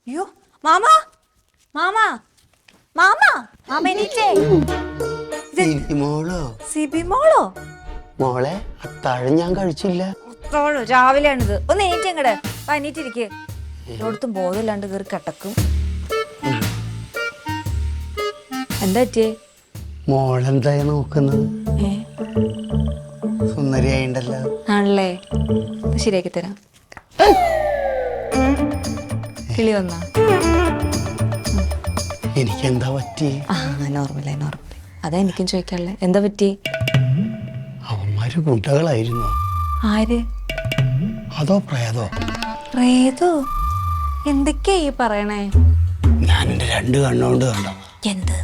അയ്യോ mama mama mama mama എണീറ്റേ. മോളോ സിബി മോളോ? മോളെ അത്താഴം ഞാൻ കഴിച്ചില്ല. തോളോ രാവിലെയാണിത്. ഒന്ന് എണീറ്റങ്ങട് എണീറ്റിരിക്ക്. ഒരിടത്തും ബോധമില്ലാണ്ട് കയറി കിടക്കും. എന്താ പറ്റിയേ? മോളെന്തായി നോക്കുന്നത്? സുന്ദരിയായിണ്ടല്ലോ. ആണല്ലേ, ശരിയാക്കി തരാം. കിളി വന്നാ? എനിക്കെന്താ പറ്റി? നോർമലായി നോർമലായി. അതാ എനിക്കും ചോദിക്കാനുള്ളത്. എന്താ പറ്റി? അവന്മാര് ഗുണ്ടകളായിരുന്നു. ആര്? അതോ പ്രേതോ? പ്രേതോ? എന്തൊക്കെയാ ഈ പറയണേ? ഞാൻ എന്റെ 2 കണ്ണുകൊണ്ട് കണ്ടോ. എന്ത്?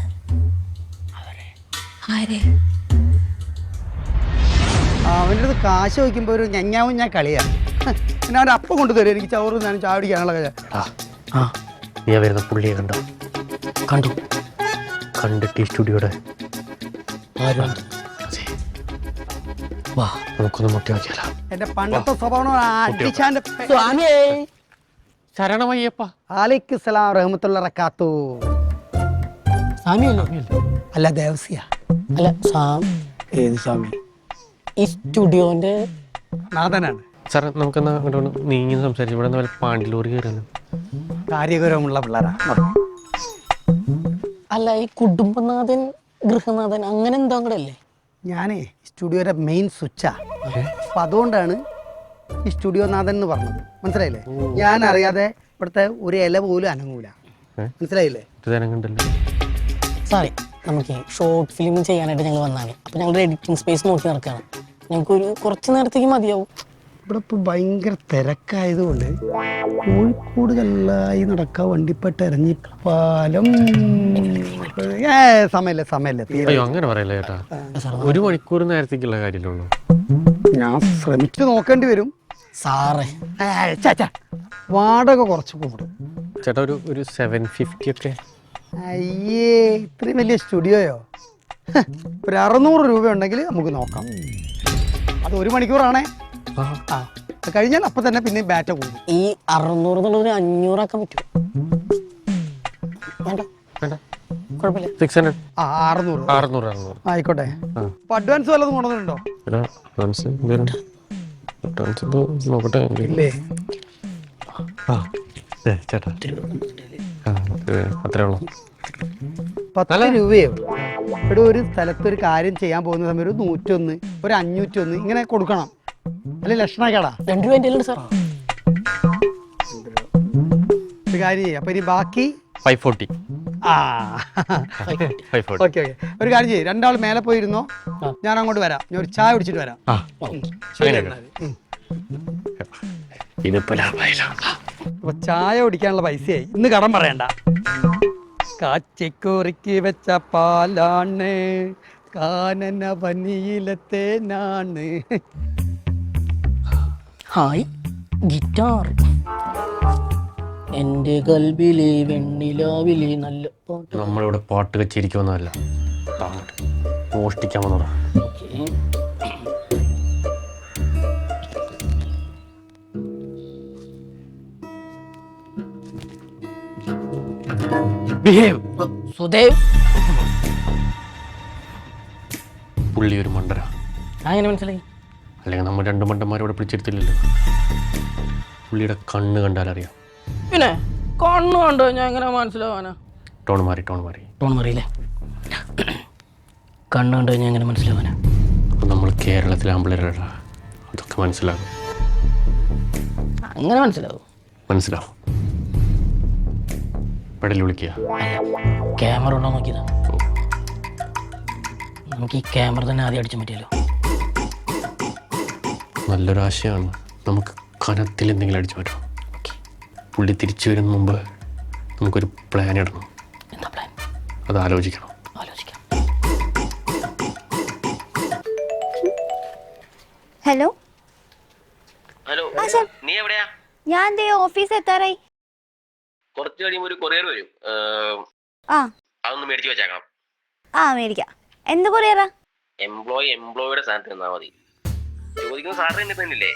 ആര്? അവൻ്റെ അടുത്ത് കാശ് വയ്ക്കുമ്പോ ഒരു ഞഞ്ഞാവും ഞാൻ കളിയാ. പിന്നെ അവൻ്റെ അപ്പം കൊണ്ടുതരും എനിക്ക് ചോറ് ഞാൻ ചാടിക്കാനുള്ള നീ വരുന്ന പുള്ളിയെ കണ്ടോ? കണ്ടു. കണ്ടിട്ട് ഈ സ്റ്റുഡിയോടെ വാ നമുക്കൊന്ന് മുട്ടി നോക്കിയാലോ. എന്റെ പണ്ടത്തെ സ്വഭാവം അടിച്ചാന്റെ ശരണമയ്യപ്പ. ആലൈക്കും സലാം റഹ്മത്തുള്ള റക്കാത്തു. സ്വാമിയല്ലോ? അല്ല ദേവസ്യ. അല്ല സാം. ഏത് സ്വാമി? ഈ സ്റ്റുഡിയോന്റെ നാഥനാണ്. സാറേ നമുക്കെന്നാ അങ്ങോട്ട് നീങ്ങി സംസാരിച്ചു. ഇവിടെ നിന്ന് പാണ്ടിലൂർ കയറുന്നു. കാര്യഗൗരവമുള്ള പിള്ളേരാ. അല്ല ഈ കുടുംബനാഥൻ ഗൃഹനാഥൻ അങ്ങനെ എന്തോ കൂടെ അല്ലേ? ഞാനേ സ്റ്റുഡിയോയുടെ മെയിൻ സ്വിച്ചാ. അപ്പൊ അതുകൊണ്ടാണ് ഈ സ്റ്റുഡിയോ നാഥൻ എന്ന് പറഞ്ഞത്. മനസ്സിലായില്ലേ? ഞാൻ അറിയാതെ ഇവിടുത്തെ ഒരു ഇല പോലും അനങ്ങൂല. മനസ്സിലായില്ലേ? കണ്ടല്ലോ. സാറേ നമുക്ക് ഷോർട്ട് ഫിലിം ചെയ്യാനായിട്ട് ഞങ്ങൾ വന്നാണ്. അപ്പോൾ ഞങ്ങളുടെ എഡിറ്റിംഗ് സ്പേസ് നോക്കി നടക്കുകയാണ്. ഞങ്ങൾക്കൊരു കുറച്ച് നേരത്തേക്ക് മതിയാവും. ഇവിടെ ഇപ്പോൾ ഭയങ്കര തിരക്കായതുകൊണ്ട് കോഴിക്കോട് കല്ലായി നടക്കാൻ വണ്ടിപ്പെട്ട് ഇറങ്ങിപ്പാലം സമയല്ലേ. അയ്യോ അങ്ങനെ പറയല്ലേ ചേട്ടാ. 1 മണിക്കൂർ നേരത്തേക്കുള്ള കാര്യമല്ലോ. ഞാൻ ശ്രമിച്ചു നോക്കേണ്ടി വരും സാറേ. വാടക കുറച്ച് കൂടും ചേട്ടാ. ഒരു 750 ഒക്കെ. അയ്യേ, ഇത്രയും വലിയ സ്റ്റുഡിയോയോ? ഒരു 600 രൂപ ഉണ്ടെങ്കിൽ നമുക്ക് നോക്കാം. അത് 1 മണിക്കൂറാണേ. ആ കഴിഞ്ഞാൽ അപ്പൊ തന്നെ പിന്നെ ബാറ്റ കൂടും. ഈ 600 എന്നുള്ളത് 500 ആക്കാൻ പറ്റുമോ? വേണ്ട വേണ്ട, കുഴപ്പമില്ല. 600. 600 ആയിക്കോട്ടെ. അപ്പൊ അഡ്വാൻസ് വല്ലതും കൊണ്ടുവന്നിട്ടുണ്ടോ? നോക്കട്ടെ. ഇല്ലേ? ചേട്ടാ അത്രേ ഉള്ളൂ. 10 രൂപയോ? ഇവിടെ ഒരു സ്ഥലത്ത് ഒരു കാര്യം ചെയ്യാൻ പോകുന്ന സമയം ഒരു 101, ഒരു 501 ഇങ്ങനെ കൊടുക്കണം. അല്ലെ ലക്ഷണക്കേടാ. 2 രൂപ എൻ്റെ സാർ. ഒരു കാര്യം ചെയ്യാം. അപ്പൊ ഇനി ബാക്കി 540. ഓക്കെ. ഒരു കാര്യം ചെയ്യും, 2 ആൾ മേലെ പോയിരുന്നോ, ഞാൻ അങ്ങോട്ട് വരാം. ഞാൻ ഒരു ചായ കുടിച്ചിട്ട് വരാം. അപ്പൊ ചായ കുടിക്കാനുള്ള പൈസയായി. ഇന്ന് കടം പറയണ്ട. കാച്ചിക്കുറിക്ക് വെച്ച പാലാണ്, കാനന വനിയിലത്തേനാണ്. Hi guitar. എൻ്റെ കൽബിലെ വെണ്ണിലാവിലെ നല്ല പാട്ട്. നമ്മളിവിടെ പാട്ട് കച്ചേരിക്കൊന്നുമല്ല, മോഷ്ടിക്കാൻ വന്നതാ. സുദേവ് പുള്ളി ഒരു മണ്ടര. അങ്ങനെ മനസ്സിലായി? അല്ലെങ്കിൽ നമ്മൾ 2 മണ്ടന്മാരോടെ പിടിച്ചെടുത്തില്ലല്ലോ. പുള്ളിയുടെ കണ്ണ് കണ്ടാലറിയാം. പിന്നെ കണ്ണു കണ്ടോ ഞാൻ എങ്ങനെ മനസ്സിലാവാനാ? ടോൺ മാറി ടോൺ മാറിയില്ലേ? കണ്ണു കണ്ടോ ഞാൻ എങ്ങനെ മനസ്സിലാവാനാ? അപ്പം നമ്മൾ കേരളത്തിലെ ആമ്പിളരാ, അതൊക്കെ മനസ്സിലാകും. അങ്ങനെ മനസ്സിലാവും. പെടൽ വിളിക്കുക. ക്യാമറ ഉണ്ടോ നോക്കിയതാ. നമുക്ക് ഈ ക്യാമറ തന്നെ ആദ്യം അടിച്ചു പറ്റിയല്ലോ. നല്ലൊരു ആശയമാണ്. നമുക്ക് കനത്തിൽ എന്തെങ്കിലും അടിച്ചു പറ്റണം. പുള്ളി തിരിച്ചു വരുന്ന മുമ്പ് നമുക്കൊരു പ്ലാൻ ഇടണം. എന്താ പ്ലാൻ? അത് ആലോചിക്കാം. ഹലോ നീ എവിടെയാ? ഞാൻ ഓഫീസ് എത്താറായി. കുറച്ച് കഴിയുമ്പോൾ ഒരു കൊറിയർ വരും. അതൊന്ന് മേടിച്ചു വെച്ചേക്കണം. മേടിക്കാം. എന്ത് കൊറിയറാ? എംപ്ലോയിയുടെ സ്ഥാനത്ത് നിന്നാ മതി. ചോദിക്കുന്ന സാലറി എന്നെ തന്നില്ലേ?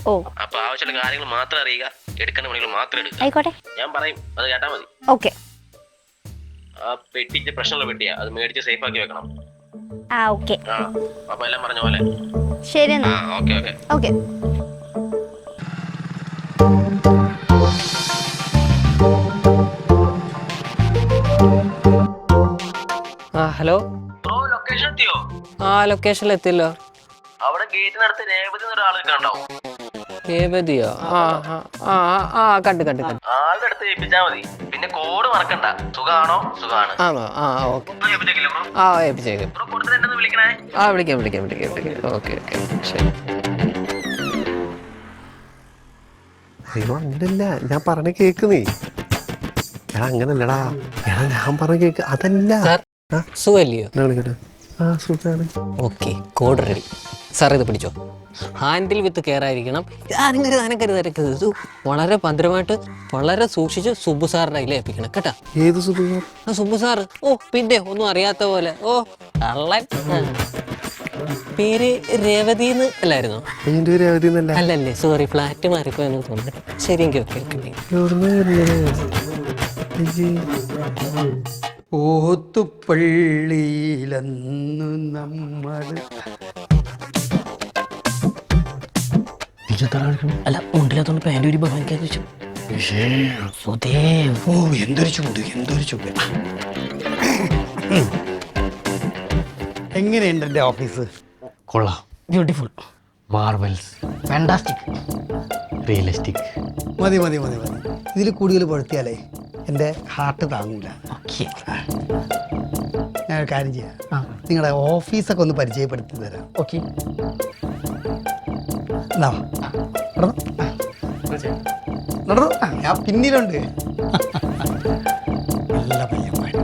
ഓ അപ്പൊ ആവശ്യമുള്ള കാര്യങ്ങൾ മാത്രം അറിയുക, എടുക്കേണ്ട പണികൾ മാത്രം എടുക്കുക. ആയിക്കോട്ടെ. ഞാൻ പറയും, അത് കേട്ടാ മതി. ഓക്കെ. ആ പെട്ടിച്ച് പ്രശ്നമുള്ള പെട്ടിയാ, അത് മേടിച്ച് സേഫ് ആക്കി വെക്കണം. ആ ഓക്കെ. ആ അപ്പൊ എല്ലാം പറഞ്ഞ പോലെ. ശരി എന്നാ. Okay okay okay. ആ ഹലോ. ബ്രോ ലൊക്കേഷൻ എത്തിയോ? ആ ലൊക്കേഷനിൽ എത്തിയല്ലോ. അവിടെ ഗേറ്റിനടുത്ത് രേവതി ഒരാൾ കണ്ടാവും. രേവതിയോ? ആ ആ ആ ആ കണ്ടു. ആളുടെ അടുത്ത് ഏൽപ്പിച്ചാ മതി. പിന്നെ കോഡ് മറക്കണ്ട. സുഖാണോ? സുഖാണ്. ആണോ? ആ ഓക്കെ. ഏൽപ്പിച്ചേക്കില്ലേ ബ്രോ? ആ ഏൽപ്പിച്ചേക്കും. ബ്രോ കൊടുത്തിട്ട് എന്നെ ഒന്ന് വിളിക്കണേ. ആ വിളിക്കാം. ഓക്കെ ശരി. അയ്യോ അങ്ങനല്ല, ഞാൻ പറഞ്ഞ കേക്കുന്നേ. ഞാൻ അങ്ങനല്ലടാ, ഞാൻ പറഞ്ഞ കേക്ക് അതല്ല. സുഖല്ലയോ? ആ സുഖാണ്. Okay, code ready. സാർ ഇത് പിടിച്ചോ. ഹാൻഡിൽ വിത്ത് കെയർ ആയിരിക്കണം. അനക്കരുത്. ഇത് വളരെ ഭദ്രമായിട്ട് വളരെ സൂക്ഷിച്ച് സുബു സാറിന്റെ കയ്യിൽ ഏൽപ്പിക്കണം കേട്ടാ. ഏത് സുഖ? സുബു സാറ്. ഓ പിന്നെ ഒന്നും അറിയാത്ത പോലെ. ഓ കള്ളൻ. പേര് രേവതി അല്ലായിരുന്നോ? അതിന്റെ ഒരു അവധി എന്നല്ല. അല്ലല്ലേ, സോറി, ഫ്ലാറ്റ് മാറിപ്പോയെന്ന് തോന്നുന്നു. ശരി, ഓക്കെ. ഓത്തുപള്ളിയിലെന്നു നമ്മൾ അല്ല മുണ്ടില്ലാത്തോണ്ട് പാൻറ് ഒരു ബഹനിക്കാന്ന് വെച്ചു. ഓ എന്തൊരു ചൂട്. എങ്ങനെയുണ്ട് എൻ്റെ ഓഫീസ്? കൊള്ളാം. ബ്യൂട്ടിഫുൾ. മാർവൽസ്. ഫാന്റാസ്റ്റിക്. റിയലിസ്റ്റിക്. മതി. ഇതിൽ കൂടുതൽ പഴുത്തിയാലേ എൻ്റെ ഹാർട്ട് താങ്ങൂല. ഓക്കെ. ഞാൻ ഒരു കാര്യം ചെയ്യാം, നിങ്ങളുടെ ഓഫീസൊക്കെ ഒന്ന് പരിചയപ്പെടുത്തി തരാം. ഓക്കെ. ഞാൻ പിന്നിലുണ്ട്. നല്ല പയ്യന്മാര്.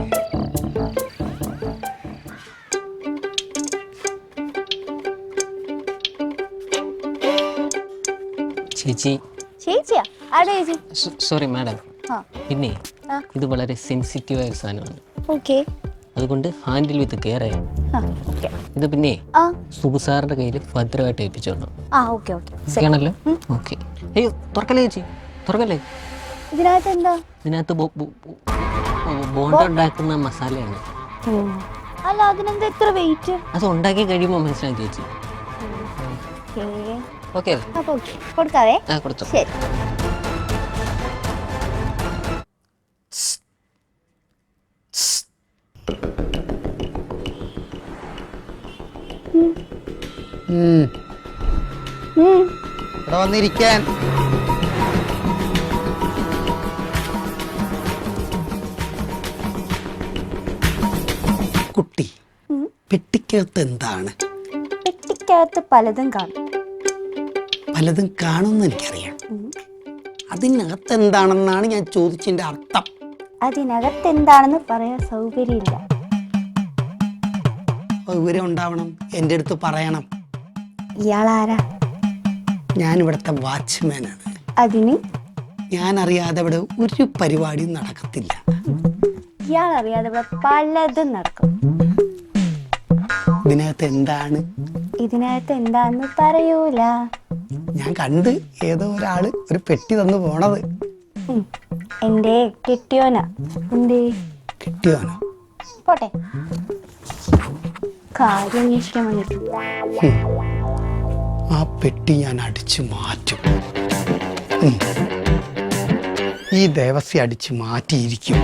ചേച്ചിയാ? ആടെ ചേച്ചി? സോറി മാഡം, പിന്നെ ഇത് വളരെ സെൻസിറ്റീവ് ആയ സാധനമാണ്. ഓക്കെ. അതുകൊണ്ട് ഹാൻഡിൽ വിത്ത് കെയർ ആയി. ഇത് പിന്നെ സുബു സാറിന്റെ കയ്യിൽ ഭദ്രമായിട്ട് ഏൽപ്പിച്ചോളണം. ഓക്കെ ആണല്ലോ? ഓക്കെ. അയ്യോ തുറക്കല്ലേ ചേച്ചി, തുറക്കല്ലേ. ഇതിനകത്ത് എന്താ? ഇതിനകത്ത് ബോണ്ട ഉണ്ടാക്കുന്ന മസാലയാണ്. അല്ല അതിനെന്താ എത്ര വെയിറ്റ്? അത് ഉണ്ടാക്കി കഴിയുമ്പോൾ മനസ്സിലാക്കി ചേച്ചി. ഓക്കെ കൊടുക്കാവേ. കൊടുത്തു. ശരി. ഇവിടെ വന്നിരിക്കാൻ. കുട്ടി, പെട്ടിക്കകത്ത് എന്താണ്? പെട്ടിക്കകത്ത് പലതും കാണും. പലതും കാണുമെന്ന് എനിക്കറിയാം. അതിനകത്ത് എന്താണെന്നാണ് ഞാൻ ചോദിച്ചതിന്റെ അർത്ഥം. അതിനകത്ത് എന്താണെന്ന് പറയാൻ സൗകര്യമില്ല. വിവരം ഉണ്ടാവണം, എൻ്റെ അടുത്ത് പറയണം. ഇയാളാരാ? ഞാൻ ഇവിടുത്തെ വാച്ച്മാനാണ്. അതിന് ഞാൻ അറിയാതെ ഇവിടെ ഒരു പരിപാടിയും നടക്കത്തില്ല. ഇയാൾ അറിയാതെ ഇവിടെ പലതും നടക്കും. ഇതിനകത്ത് എന്താണ്? ഇതിനകത്ത് എന്താന്ന് പറയൂല. ഞാൻ കണ്ട് ഏതോ ഒരാള് ഒരു പെട്ടി തന്നു പോണത്. എന്റെ കെട്ടിയോനാ. എന്തേ കിട്ടിയോനോ? പോട്ടെ, കാര്യം അന്വേഷിക്കാൻ വന്നിട്ടു. ആ പെട്ടി ഞാൻ അടിച്ചു മാറ്റും. ഈ ദേവസ്യ അടിച്ചു മാറ്റിയിരിക്കും.